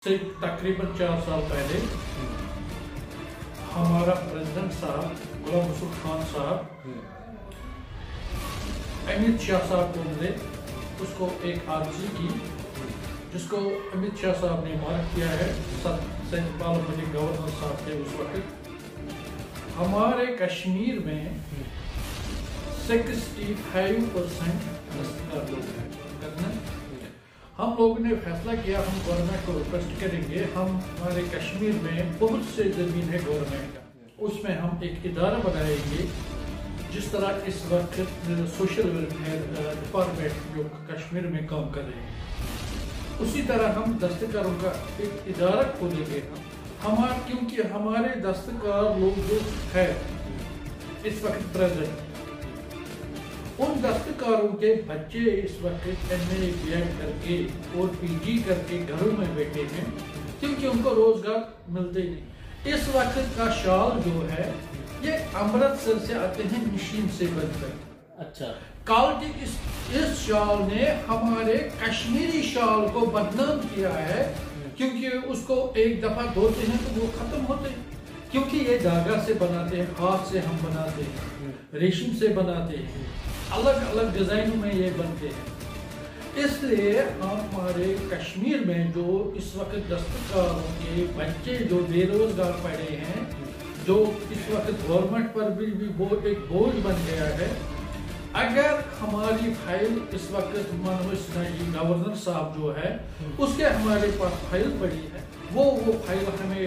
से तकरीबन 4 साल पहले हमारा प्रेसिडेंट साहब गुलाम रसूल खान साहब अमित शाह साहब को मिले, उसको एक आर्जी की जिसको अमित शाह साहब ने मार्क किया है। सत्यपाल मलिक गवर्नर साहब थे उस वक्त। हमारे कश्मीर में 65% दस्तकार लोग हैं। हम लोगों ने फैसला किया हम गवर्नमेंट को रिक्वेस्ट करेंगे, हमारे कश्मीर में बहुत से ज़मीन है गवर्नमेंट का, उसमें हम एक इदारा बनाएंगे। जिस तरह इस वक्त सोशल वेलफेयर डिपार्टमेंट जो कश्मीर में काम कर रहे हैं, उसी तरह हम दस्तकारों का एक इदारा खोलेंगे। क्योंकि हमारे दस्तकार लोग जो है इस वक्त प्रेजेंट, उन दस्तकारों के बच्चे इस वक्त MA BEd करके और PG करके घरों में बैठे हैं, क्योंकि उनको रोजगार मिलते नहीं। इस वक्त का शाल जो है ये अमृतसर से आते हैं मशीन से बनकर। अच्छा, क्वालिटी इस शाल ने हमारे कश्मीरी शाल को बदनाम किया है, क्योंकि उसको एक दफा धोते हैं तो वो खत्म होते हैं। क्योंकि ये धागा से बनाते हैं, हाथ से हम बनाते हैं, रेशम से बनाते हैं, अलग अलग डिजाइनों में ये बनते हैं। इसलिए हमारे कश्मीर में जो इस वक्त दस्तकारों के बच्चे जो बेरोजगार पड़े हैं, जो इस वक्त गवर्नमेंट पर भी एक बोझ बन गया है। अगर हमारी फाइल इस वक्त मनोज सिन्हा जी गवर्नर साहब जो है उसके हमारे पास फाइल पड़ी है, वो फाइल हमें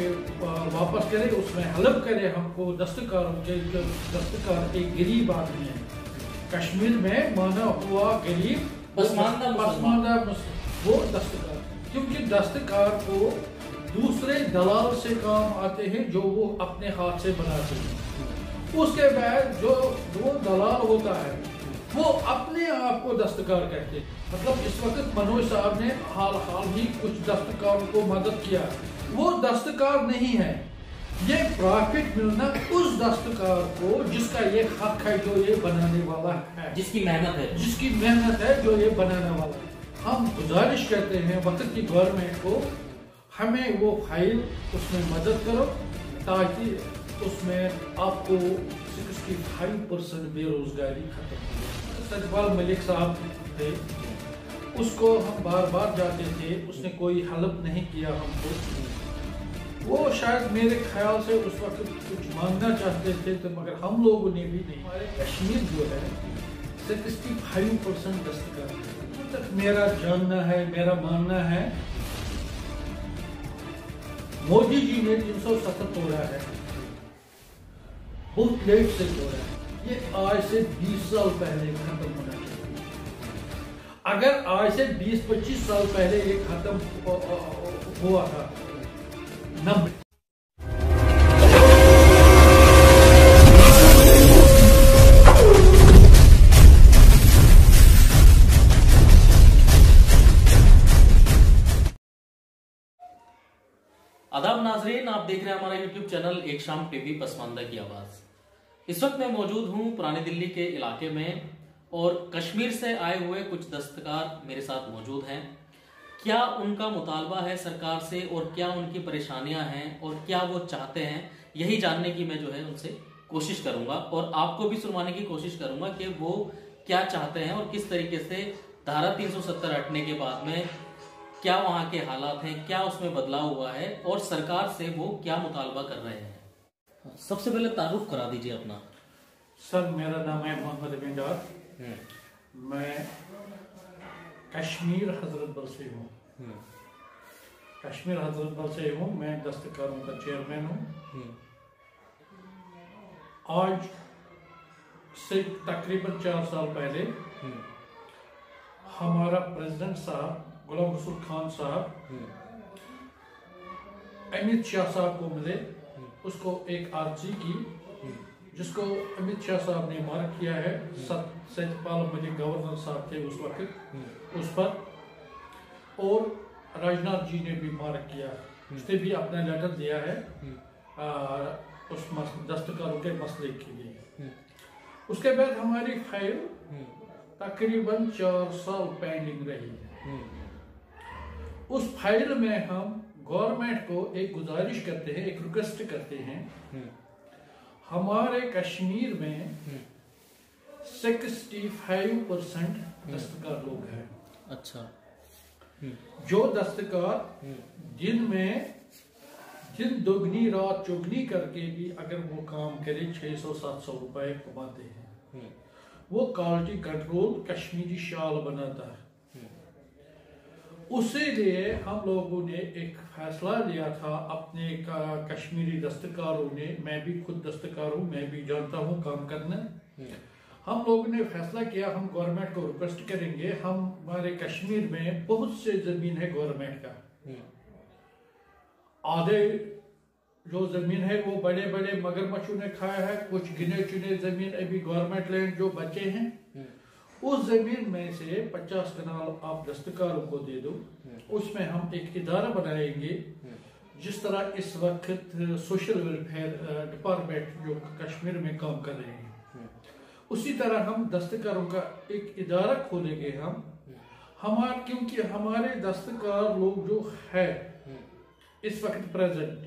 वापस करे, उसमें हेल्प करे हमको। दस्तकारों के दस्तकार एक गरीब आदमी है कश्मीर में, माना हुआ गरीब पसमानदा वो दस्तकार, क्योंकि दस्तकार को दूसरे दलाल से काम आते हैं जो वो अपने हाथ से बनाते हैं। उसके बाद जो वो दलाल होता है वो अपने आप को दस्तकार कहते हैं। मतलब इस वक्त मनोज साहब ने हाल ही कुछ दस्तकारों को मदद किया, वो दस्तकार नहीं है। ये प्रॉफिट मिलना उस दस्तकार को जिसका ये हक है, जो ये बनाने वाला है, जिसकी मेहनत है जो ये बनाने वाला है। हम गुजारिश करते हैं वक्त की गवर्नमेंट को, हमें वो फाइल उसमें मदद करो ताकि उसमें आपको 65% बेरोजगारी खत्म हो। सत्यपाल मलिक साहब थे, उसको हम बार बार जाते थे, उसने कोई हेल्प नहीं किया हमको। वो शायद मेरे ख्याल से उस वक्त कुछ मांगना चाहते थे, तो मगर हम लोगों ने भी नहीं। हमारे कश्मीर जो है 65% दस्तकार है। तक मेरा जानना है, मेरा मानना है, मोदी जी ने 370 तोड़ा है, बहुत लेट से तोड़ा है। ये आज से 20 साल पहले खत्म होना चाहिए। अगर आज से 20-25 साल पहले ये खत्म हुआ था नंबर। आदाब नाजरीन, आप देख रहे हैं हमारा यूट्यूब चैनल एक शाम टीवी पसमानदा की आवाज। इस वक्त मैं मौजूद हूं पुरानी दिल्ली के इलाके में और कश्मीर से आए हुए कुछ दस्तकार मेरे साथ मौजूद हैं। क्या उनका मुतालबा है सरकार से और क्या उनकी परेशानियां हैं और क्या वो चाहते हैं, यही जानने की मैं जो है उनसे कोशिश करूंगा और आपको भी सुनवाने की कोशिश करूंगा कि वो क्या चाहते हैं और किस तरीके से धारा 370 हटने के बाद में क्या वहां के हालात हैं, क्या उसमें बदलाव हुआ है और सरकार से वो क्या मुतालबा कर रहे हैं। सबसे पहले तारुफ करा दीजिए अपना। सर, मेरा नाम है मोहम्मद अमीन डार, मैं कश्मीर हजरत बल से हूँ। कश्मीर हजरत बल से हूँ, मैं दस्तकारों का चेयरमैन हूँ। आज से तकरीबन 4 साल पहले हमारा प्रेसिडेंट साहब गुलाम रसूल खान साहब अमित शाह साहब को मिले, उसको एक आर्जी की जिसको अमित शाह साहब ने मार्क किया है। सत्यपाल मलिक गवर्नर साहब थे उस वक्त उस पर, और राजनाथ जी ने भी मार्क किया, उसने भी अपना लेटर दिया है उस दस्तकारों के मसले के लिए। उसके बाद हमारी फाइल तकरीबन 4 साल पेंडिंग रही है। उस फाइल में हम गवर्नमेंट को एक गुजारिश करते हैं, एक रिक्वेस्ट करते हैं। हमारे कश्मीर में 65% दस्तकार लोग हैं। अच्छा। जो दस्तकार दिन दोगुनी रात चौगुनी करके भी अगर वो काम करे 600-700 रुपए कमाते हैं। वो क्वालिटी कंट्रोल कश्मीरी शाल बनाता है। उसी लिए हम लोगों ने एक फैसला लिया था अपने कश्मीरी दस्तकारों ने। मैं भी खुद दस्तकार हूँ, मैं भी जानता हूँ काम करना। हम लोगों ने फैसला किया हम गवर्नमेंट को रिक्वेस्ट करेंगे। हमारे कश्मीर में बहुत से जमीन है गवर्नमेंट का। आधे जो जमीन है वो बड़े बड़े मगरमच्छों ने खाया है। कुछ गिने चुने जमीन अभी गवर्नमेंट लैंड जो बचे हैं, उस जमीन में से 50 कनाल आप दस्तकारों को दे दो। उसमें हम एक इदारा बनाएंगे, जिस तरह इस वक्त सोशल वेलफेयर डिपार्टमेंट जो कश्मीर में काम कर रहे हैं, उसी तरह हम दस्तकारों का एक इदारा खोलेंगे। क्योंकि हमारे दस्तकार लोग जो है इस वक्त प्रेजेंट,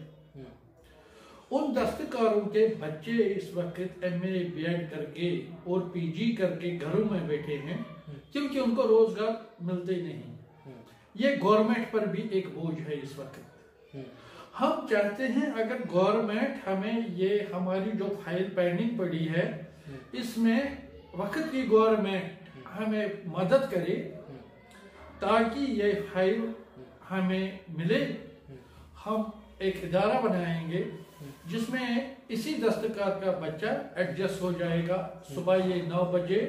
उन दस्तकारों के बच्चे इस वक्त MA BEd करके और PG करके घरों में बैठे हैं, क्योंकि उनको रोजगार मिलते नहीं। ये गवर्नमेंट पर भी एक बोझ है इस वक्त। हम चाहते हैं अगर गवर्नमेंट हमें ये हमारी जो फाइल पेंडिंग पड़ी है, इसमें वक्त की गवर्नमेंट हमें मदद करे ताकि ये फाइल हमें मिले। हम एक इदारा बनाएंगे जिसमें इसी दस्तकार का बच्चा एडजस्ट हो जाएगा। सुबह ये 9 बजे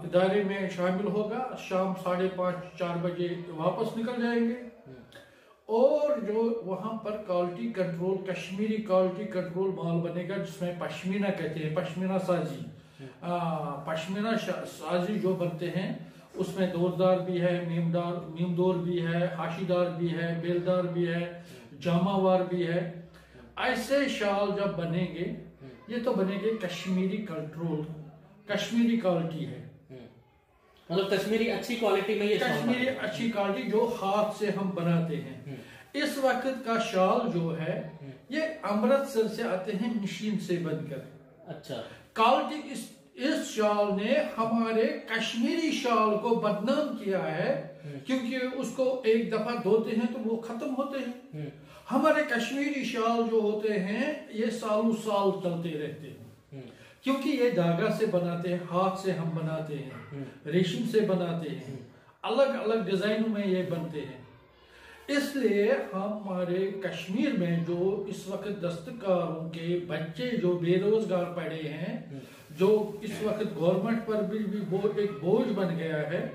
इदारे में शामिल होगा, शाम 5:30-4 बजे वापस निकल जाएंगे। और जो वहां पर quality control, Kashmiri quality control माल बनेगा, जिसमें पश्मीना कहते हैं, पश्मीना साजी, पश्मीना साजी जो बनते हैं उसमें दोरदार भी है, मीमदोर भी है, हाशीदार भी है, बेलदार भी है, जामावार भी है। ऐसे शाल जब बनेंगे, ये तो बनेंगे कश्मीरी कंट्रोल, कश्मीरी क्वालिटी है। मतलब कश्मीरी अच्छी क्वालिटी में ये कश्मीरी अच्छी क्वालिटी जो हाथ से हम बनाते हैं। इस वक्त का शाल जो है ये अमृतसर से आते हैं मशीन से बनकर। अच्छा। क्वालिटी इस शाल ने हमारे कश्मीरी शाल को बदनाम किया है, क्योंकि उसको एक दफा धोते हैं तो वो खत्म होते हैं। हमारे कश्मीरी शाल जो होते हैं ये सालों साल चलते रहते हैं, क्योंकि ये धागा से बनाते हैं, हाथ से हम बनाते हैं, रेशम से बनाते हैं, अलग अलग डिजाइनों में ये बनते हैं। इसलिए हमारे कश्मीर में जो इस वक्त दस्तकारों के बच्चे जो बेरोजगार पड़े हैं, जो इस वक्त गवर्नमेंट पर भी एक बोझ बन गया है।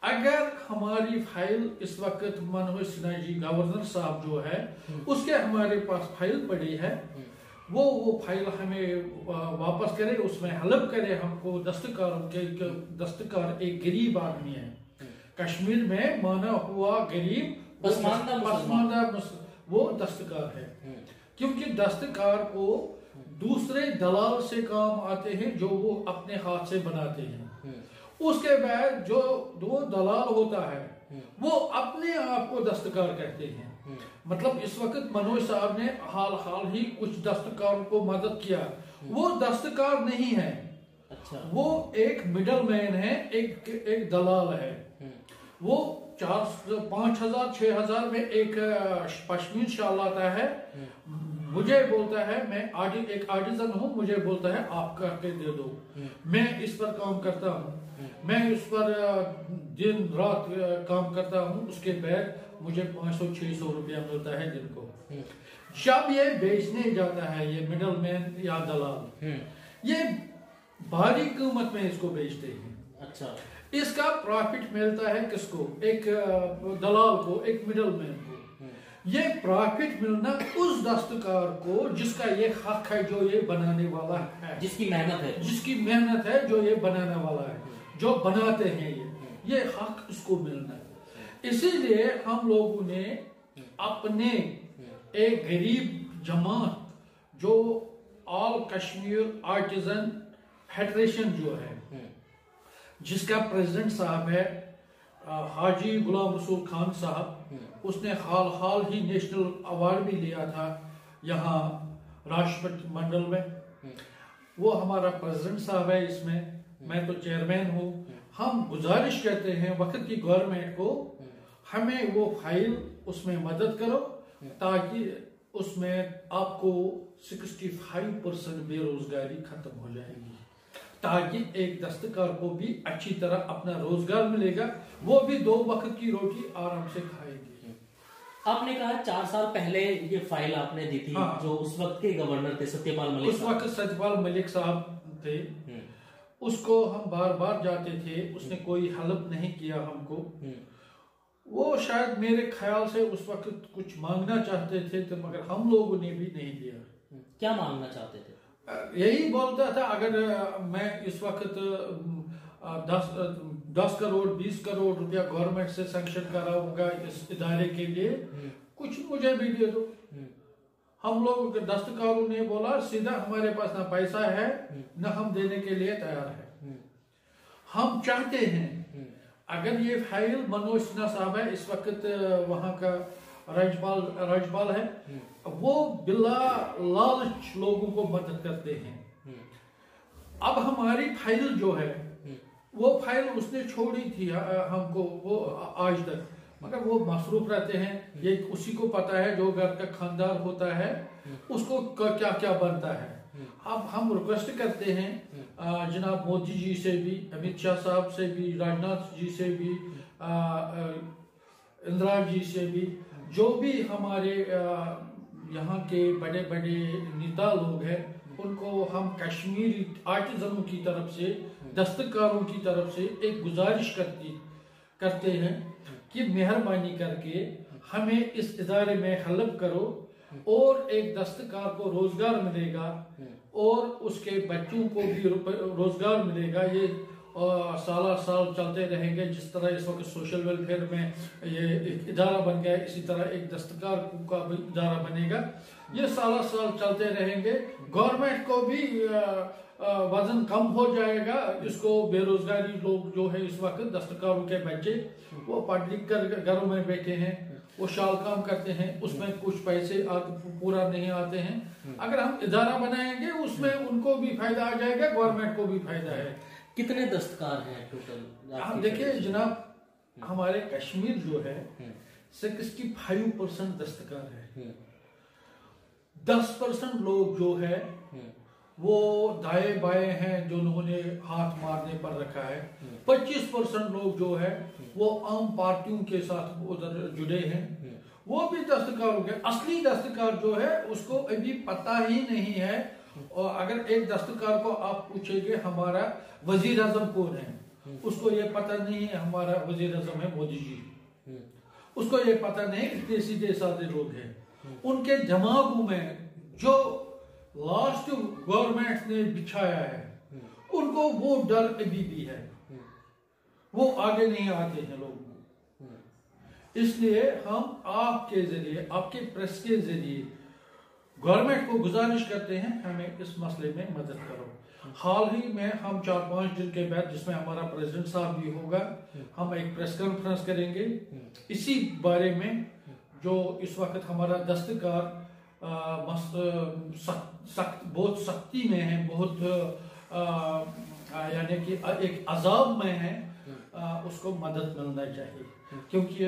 अगर हमारी फाइल इस वक्त मनोज सिन्हा जी गवर्नर साहब जो है उसके हमारे पास फाइल पड़ी है, वो फाइल हमें वापस करे, उसमें हेल्प करे हमको। दस्तकार एक गरीब आदमी है कश्मीर में, माना हुआ गरीब पसमानदा वो दस्तकार है, क्योंकि दस्तकार को दूसरे दलाल से काम आते हैं जो वो अपने हाथ से बनाते हैं। उसके बाद जो दो दलाल होता है वो अपने आप को दस्तकार कहते हैं। मतलब इस वक्त मनोज साहब ने हाल ही कुछ दस्तकारों को मदद किया, वो दस्तकार नहीं है। अच्छा। वो एक मिडल मैन है, एक दलाल है। वो 4,000-5,000-6,000 में एक पश्मीन शाल आता है, मुझे बोलता है, मैं एक आर्टिजन हूँ, मुझे बोलता है आप करके दे दो। मैं इस पर काम करता हूँ, मैं इस पर दिन रात काम करता हूँ, उसके बाद मुझे 500-600 रुपया मिलता है दिन को। जब ये बेचने जाता है ये मिडल मैन या दलाल, ये भारी कीमत में इसको बेचते हैं। अच्छा। इसका प्रॉफिट मिलता है किसको? एक दलाल को, एक मिडल मैन को। ये प्रॉफिट मिलना उस दस्तकार को जिसका ये हक है, जो ये बनाने वाला है, जिसकी मेहनत है, जो ये बनाने वाला है, जो बनाते हैं ये हक उसको मिलना है। इसीलिए हम लोगों ने अपने एक गरीब जमात जो ऑल कश्मीर आर्टिजन फेडरेशन जो है, जिसका प्रेसिडेंट साहब है हाजी गुलाम रसूल खान साहब, उसने हाल ही नेशनल अवार्ड भी लिया था यहाँ राष्ट्रपति मंडल में। वो हमारा प्रेसिडेंट साहब है इसमें, मैं तो चेयरमैन हूँ। हम गुजारिश करते हैं वक्त की गवर्नमेंट को, हमें वो फाइल उसमें मदद करो ताकि उसमें आपको 65% बेरोजगारी खत्म हो जाएगी, ताकि एक दस्तकार को भी अच्छी तरह अपना रोजगार मिलेगा, वो भी 2 वक्त की रोटी आराम से खाएगी। आपने कहा 4 साल पहले ये फाइल आपने दी थी। हाँ। जो उस वक्त के गवर्नर थे सत्यपाल मलिक, उस वक्त सत्यपाल मलिक साहब थे। उसको हम बार बार जाते थे, उसने कोई हेल्प नहीं किया हमको। वो शायद मेरे ख्याल से उस वक्त कुछ मांगना चाहते थे तो मगर हम लोगों ने भी नहीं दिया। क्या मांगना चाहते थे? यही बोलता था अगर मैं इस वक्त 10 करोड़ 20 करोड़ रुपया गवर्नमेंट से सैंक्शन कराऊंगा इस इदारे के लिए, कुछ मुझे भी दे दो। हम लोग दस्तकारों ने बोला सीधा हमारे पास ना पैसा है न हम देने के लिए तैयार है। हम चाहते हैं अगर ये फाइल मनोज सिन्हा साहब है इस वक्त वहां का राज्यपाल है, वो बिला लालच लोगों को मदद करते हैं। अब हमारी फाइल जो है वो फाइल उसने छोड़ी थी हमको वो आज तक, मगर वो मसरूफ रहते हैं। ये उसी को पता है, जो घर का खानदार होता है उसको क्या क्या बनता है। अब हम रिक्वेस्ट करते हैं जनाब मोदी जी से भी, अमित शाह साहब से भी, राजनाथ जी से भी, इंदिरा जी से भी, जो भी हमारे यहाँ के बड़े बड़े नेता लोग हैं उनको हम कश्मीरी आर्टिजनों की तरफ से, दस्तकारों की तरफ से एक गुजारिश करते हैं कि मेहरबानी करके हमें इस इदारे में हेल्प करो और एक दस्तकार को रोजगार मिलेगा और उसके बच्चों को भी रोजगार मिलेगा। ये साल चलते रहेंगे। जिस तरह इस वक्त सोशल वेलफेयर में ये एक इदारा बन गया, इसी तरह एक दस्तकार का भी इदारा बनेगा। ये साल चलते रहेंगे। गवर्नमेंट को भी वजन कम हो जाएगा। इसको बेरोजगारी लोग जो है इस वक्त दस्तकारों के बच्चे वो पढ़ लिख कर घरों में बैठे हैं, वो शाल काम करते हैं, उसमें कुछ पैसे पूरा नहीं आते हैं। अगर हम इदारा बनाएंगे उसमें उनको भी फायदा आ जाएगा, गवर्नमेंट को भी फायदा है। कितने दस्तकार हैं टोटल? आप देखिए जनाब, हमारे कश्मीर जो है 65% दस्तकार है। 10% लोग जो है वो दाएं बाएं हैं, जो उन्होंने हाथ मारने पर रखा है। 25% लोग जो है वो आम पार्टियों के साथ उधर जुड़े हैं, वो भी दस्तकार हो गए। असली दस्तकार जो है उसको अभी पता ही नहीं है। और अगर एक दस्तकार को आप पूछेंगे हमारा वजीर आजम कौन है, उसको ये पता नहीं है हमारा वजीर आजम है मोदी जी। उसको ये पता नहीं, इतने सीधे साधे लोग हैं। उनके दिमागों में जो लास्ट गवर्नमेंट ने बिछाया है उनको वो डर अभी भी है, वो आगे नहीं आते हैं लोग। इसलिए हम आपके जरिए, आपके प्रेस के जरिए गवर्नमेंट को गुजारिश करते हैं हमें इस मसले में मदद करो। हाल ही में हम 4-5 दिन के बाद, जिसमें हमारा प्रेसिडेंट साहब भी होगा, हम एक प्रेस कॉन्फ्रेंस करेंगे इसी बारे में। जो इस वक्त हमारा दस्तकार बहुत सख्ती में है, बहुत यानी कि एक अजाब में है, उसको मदद मिलना चाहिए। क्योंकि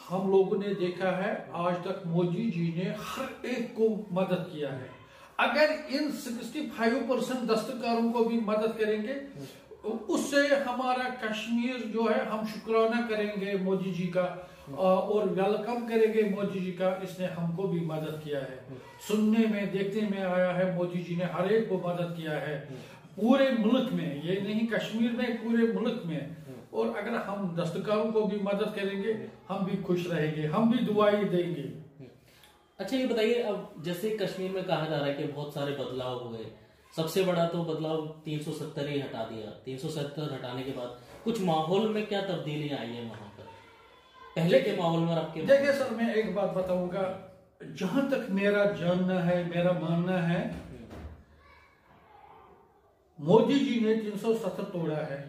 हम लोगों ने देखा है आज तक मोदी जी ने हर एक को मदद किया है। अगर इन 65% दस्तकारों को भी मदद करेंगे उससे हमारा कश्मीर जो है, हम शुक्राना करेंगे मोदी जी का और वेलकम करेंगे मोदी जी का, इसने हमको भी मदद किया है। सुनने में देखने में आया है मोदी जी ने हर एक को मदद किया है पूरे मुल्क में, ये नहीं कश्मीर में, पूरे मुल्क में। और अगर हम दस्तकारों को भी मदद करेंगे हम भी खुश रहेंगे, हम भी दुआई देंगे। अच्छा ये बताइए, अब जैसे कश्मीर में कहा जा रहा है कि बहुत सारे बदलाव हुए, सबसे बड़ा तो बदलाव 370 ही हटा दिया। 370 हटाने के बाद कुछ माहौल में क्या तब्दीलियां आई है वहां पर, पहले के माहौल में आपके? देखिए सर, मैं एक बात बताऊंगा, जहां तक मेरा जानना है, मेरा मानना है, मोदी जी ने 370 तोड़ा है,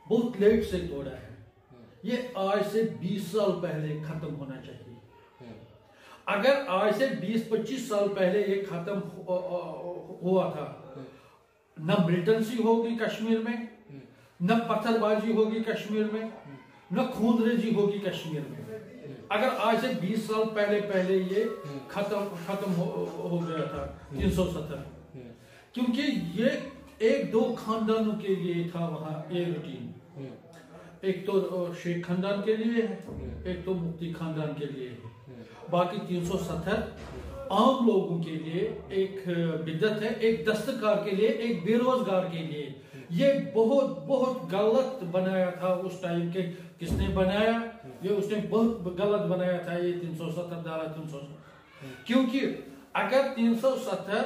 बहुत लेट से तोड़ा है। ये आज से 20 साल पहले खत्म होना चाहिए। अगर आज से 20-25 साल पहले ये खत्म हुआ था, न मिलिटेंसी होगी कश्मीर में, न पत्थरबाजी होगी कश्मीर में, न खूनरेजी होगी कश्मीर में। अगर आज से 20 साल पहले ये खत्म हो गया था 370, क्योंकि ये 1-2 खानदानों के लिए था वहां ये रूटीन। एक तो शेख खानदान के लिए है, एक तो मुफ्ती खानदान के लिए है, बाकी 370 आम लोगों के लिए एक बिदत है, एक दस्तकार के लिए, एक बेरोजगार के लिए। ये बहुत गलत बनाया था उस टाइम के। किसने बनाया? ये उसने बहुत गलत बनाया था ये 370 धारा 370। क्योंकि अगर 370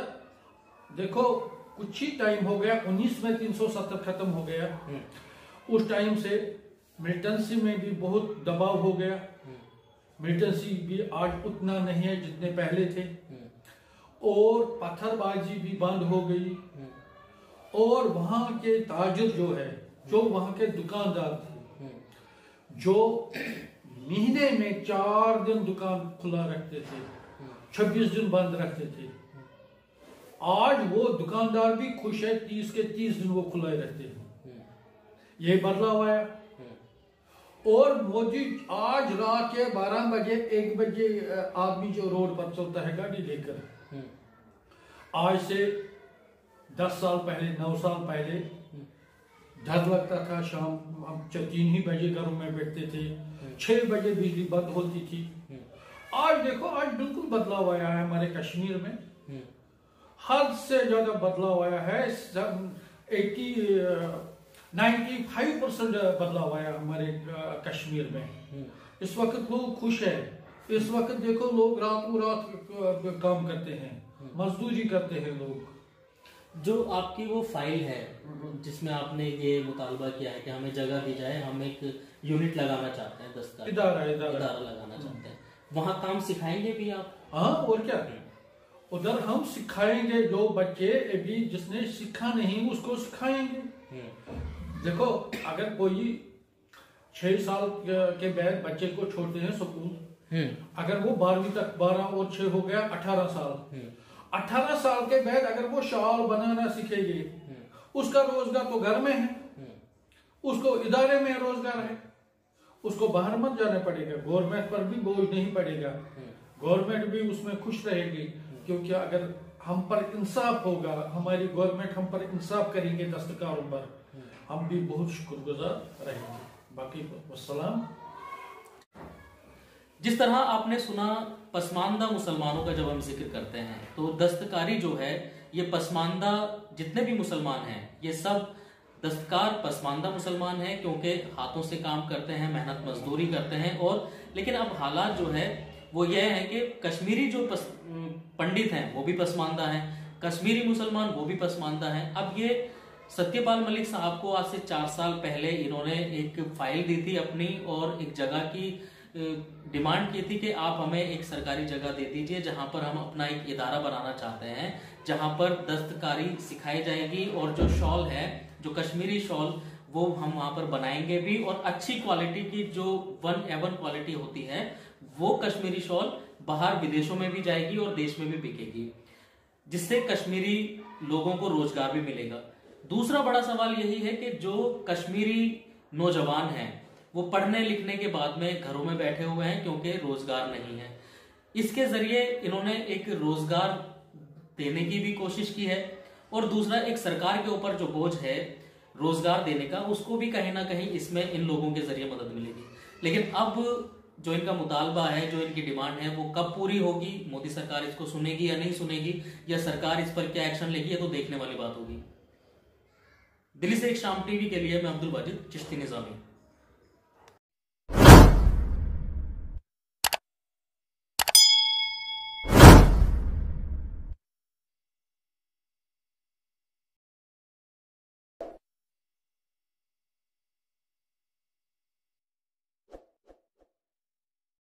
देखो कुछ ही टाइम हो गया, 19 में 370 खत्म हो गया, उस टाइम से मिलिटेंसी में भी बहुत दबाव हो गया। मिलिटेंसी भी आज उतना नहीं है जितने पहले थे, और पत्थरबाजी भी बंद हो गई, और वहां के ताजिर जो है, जो वहां के दुकानदार थे, जो महीने में 4 दिन दुकान खुला रखते थे, 26 दिन बंद रखते थे, आज वो दुकानदार भी खुश है, 30 के 30 दिन वो खुला रखते हैं। ये बदलाव आया। और मोदी आज रात के 12 बजे 1 बजे आदमी जो रोड पर चलता है गाड़ी लेकर, आज से 10 साल पहले, 9 साल पहले डर लगता था। शाम हम 3 ही बजे घरों में बैठते थे, 6 बजे बिजली बंद होती थी। आज देखो, आज बिल्कुल बदलाव आया है हमारे कश्मीर में, हद से ज्यादा बदलाव आया है। 95% बदलाव आया हमारे कश्मीर में। इस वक्त लोग खुश है। इस वक्त देखो लोग रातों रात काम करते हैं, मजदूरी करते हैं लोग। जो आपकी वो फाइल है जिसमें आपने ये मुतालबा किया है कि हमें जगह दी जाए, हम एक यूनिट लगाना चाहते हैं, दस्तकार इदारा लगाना चाहते हैं, वहां काम सिखाएंगे भी आप? हाँ, और क्या, उधर हम सिखाएंगे। जो बच्चे अभी जिसने सीखा नहीं उसको सिखाएंगे। देखो, अगर कोई 6 साल के बाद बच्चे को छोड़ते हैं स्कूल, अगर वो 12वीं तक, 12 और 6 हो गया 18 साल, 18 साल के बाद अगर वो शाल बनाना सीखेगी, उसका रोजगार तो घर में है, उसको इदारे में रोजगार है, उसको बाहर मत जाना पड़ेगा, गवर्नमेंट पर भी बोझ नहीं पड़ेगा, गवर्नमेंट भी उसमें खुश रहेगी। क्योंकि अगर हम पर इंसाफ होगा, हमारी गवर्नमेंट हम पर इंसाफ करेंगे दस्तकारों पर, हम भी बहुत शुक्रगुजार रहेंगे। बाकी वस्सलाम। जिस तरह आपने सुना पसमानदा मुसलमानों का जब हम जिक्र करते हैं, तो दस्तकारी जो है ये पसमानदा, जितने भी मुसलमान हैं ये सब दस्तकार पसमानदा मुसलमान हैं, क्योंकि हाथों से काम करते हैं, मेहनत मजदूरी करते हैं। और लेकिन अब हालात जो है वो ये है कि कश्मीरी जो पंडित हैं वो भी पसमानदा हैं, कश्मीरी मुसलमान वो भी पसमानदा हैं। अब ये सत्यपाल मलिक साहब को आज से 4 साल पहले इन्होंने एक फाइल दी थी अपनी, और एक जगह की डिमांड की थी कि आप हमें एक सरकारी जगह दे दीजिए जहां पर हम अपना एक इदारा बनाना चाहते हैं, जहां पर दस्तकारी सिखाई जाएगी, और जो शॉल है, जो कश्मीरी शॉल, वो हम वहां पर बनाएंगे भी, और अच्छी क्वालिटी की जो 1A1 क्वालिटी होती है वो कश्मीरी शॉल बाहर विदेशों में भी जाएगी और देश में भी बिकेगी, जिससे कश्मीरी लोगों को रोजगार भी मिलेगा। दूसरा बड़ा सवाल यही है कि जो कश्मीरी नौजवान हैं वो पढ़ने लिखने के बाद में घरों में बैठे हुए हैं क्योंकि रोजगार नहीं है। इसके जरिए इन्होंने एक रोजगार देने की भी कोशिश की है, और दूसरा एक सरकार के ऊपर जो बोझ है रोजगार देने का, उसको भी कहीं ना कहीं इसमें इन लोगों के जरिए मदद मिलेगी। लेकिन अब जो इनका मुतालबा है, जो इनकी डिमांड है, वो कब पूरी होगी, मोदी सरकार इसको सुनेगी या नहीं सुनेगी, या सरकार इस पर क्या एक्शन लेगी, ये तो देखने वाली बात होगी। दिल्ली से एक शाम टीवी के लिए मैं अब्दुल वाजिद चिश्ती निजामी।